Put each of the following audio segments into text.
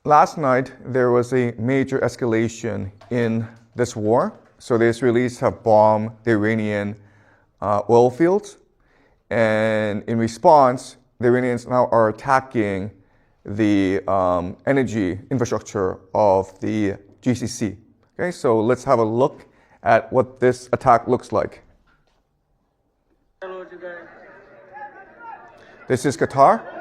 Last night, there was a major escalation in this war. So the Israelis have bombed the Iranian oil fields. And in response, the Iranians now are attacking the energy infrastructure of the GCC. Okay, so let's have a look at what this attack looks like. This is Qatar.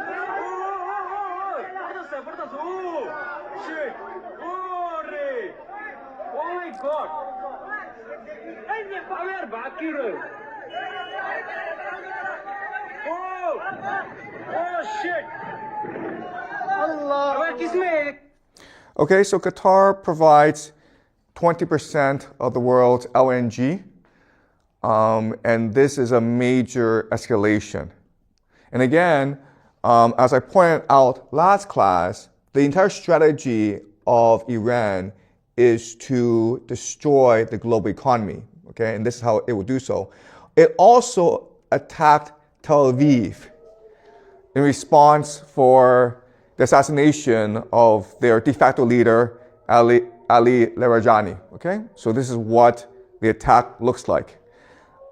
Okay, so Qatar provides 20% of the world's LNG, and this is a major escalation. And again, as I pointed out last class, the entire strategy of Iran is to destroy the global economy, okay? And this is how it would do so. It also attacked Tel Aviv in response for the assassination of their de facto leader, Ali Larijani, okay? So this is what the attack looks like.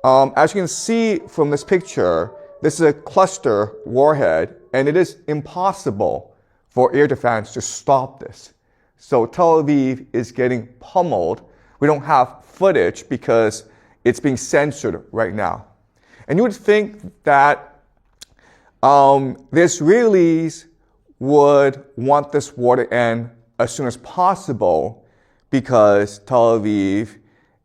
As you can see from this picture, this is a cluster warhead, and it is impossible for air defense to stop this. So Tel Aviv is getting pummeled. We don't have footage because it's being censored right now. And you would think that the Israelis would want this war to end as soon as possible because Tel Aviv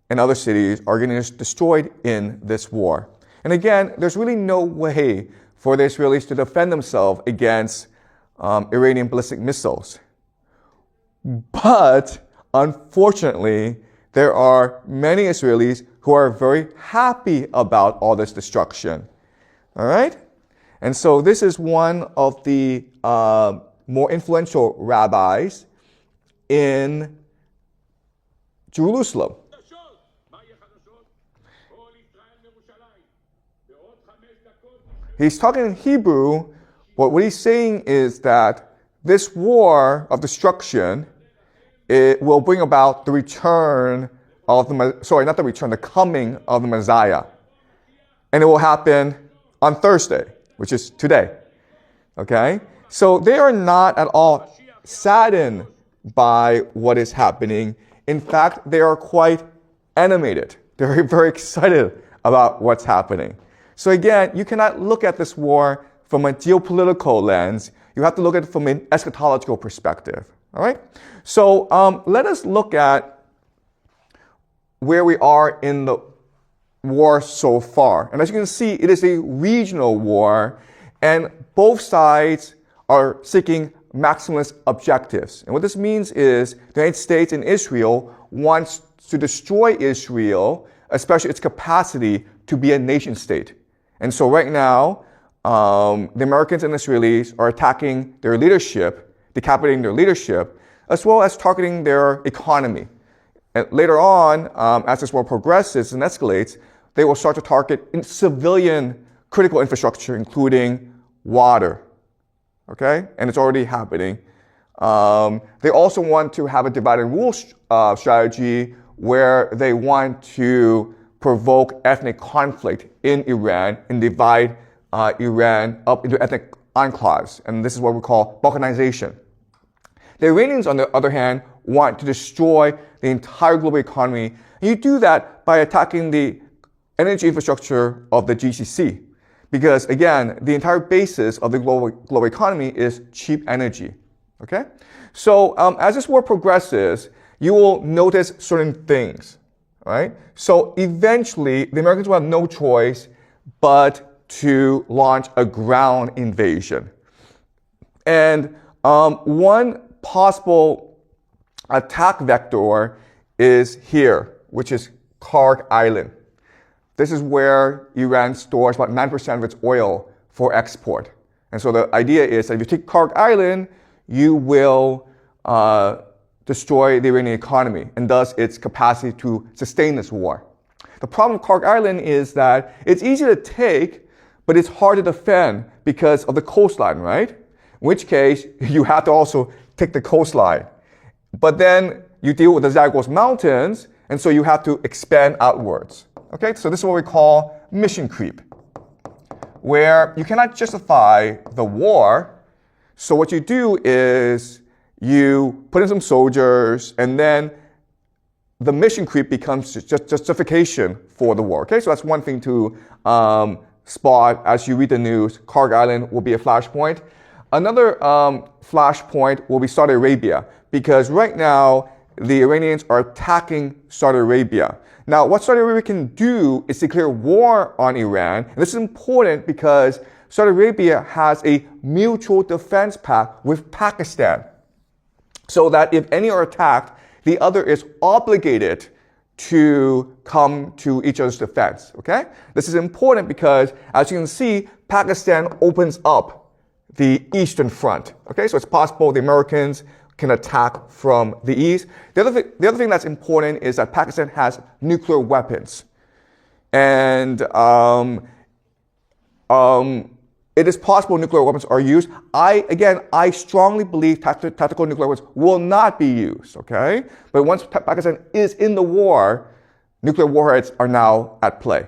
and other cities are getting destroyed in this war. And again, there's really no way for the Israelis to defend themselves against Iranian ballistic missiles. But unfortunately, there are many Israelis who are very happy about all this destruction. All right? And so this is one of the more influential rabbis in Jerusalem. He's talking in Hebrew, but what he's saying is that this war of destruction, it will bring about the return of the coming of the Messiah. And it will happen on Thursday, which is today. Okay? So they are not at all saddened by what is happening. In fact, they are quite animated. They're very excited about what's happening. So again, you cannot look at this war from a geopolitical lens. You have to look at it from an eschatological perspective. All right? So let us look at where we are in the war so far. And as you can see, it is a regional war, and both sides are seeking maximalist objectives. And what this means is the United States and Israel wants to destroy Israel, especially its capacity to be a nation state. And so right now, the Americans and Israelis are attacking their leadership, decapitating their leadership, as well as targeting their economy. And later on, as this war progresses and escalates, they will start to target civilian critical infrastructure, including water. Okay? And it's already happening. They also want to have a divide and rule strategy where they want to provoke ethnic conflict in Iran and divide Iran up into ethnic enclaves. And this is what we call balkanization. The Iranians, on the other hand, want to destroy the entire global economy. And you do that by attacking the energy infrastructure of the GCC. Because again, the entire basis of the global economy is cheap energy. Okay? So as this war progresses, you will notice certain things. Right? So eventually, the Americans will have no choice but to launch a ground invasion. And one possible attack vector is here, which is Karg Island. This is where Iran stores about 9% of its oil for export. And so the idea is that if you take Karg Island, you will destroy the Iranian economy and thus its capacity to sustain this war. The problem with Karg Island is that it's easy to take, but it's hard to defend because of the coastline, right? In which case, you have to also take the coastline. But then you deal with the Zagros Mountains, and so you have to expand outwards. Okay, so this is what we call mission creep, where you cannot justify the war. So what you do is you put in some soldiers, and then the mission creep becomes just justification for the war. Okay, so that's one thing to spot as you read the news. Karg Island will be a flashpoint. Another flashpoint will be Saudi Arabia, because right now the Iranians are attacking Saudi Arabia. Now, what Saudi Arabia can do is declare war on Iran. And this is important because Saudi Arabia has a mutual defense pact with Pakistan, so that if any are attacked, the other is obligated to come to each other's defense. Okay? This is important because, as you can see, Pakistan opens up the eastern front. Okay? So it's possible the Americans can attack from the east. The other thing that's important is that Pakistan has nuclear weapons. And it is possible nuclear weapons are used. I strongly believe tactical nuclear weapons will not be used, okay? But once Pakistan is in the war, nuclear warheads are now at play.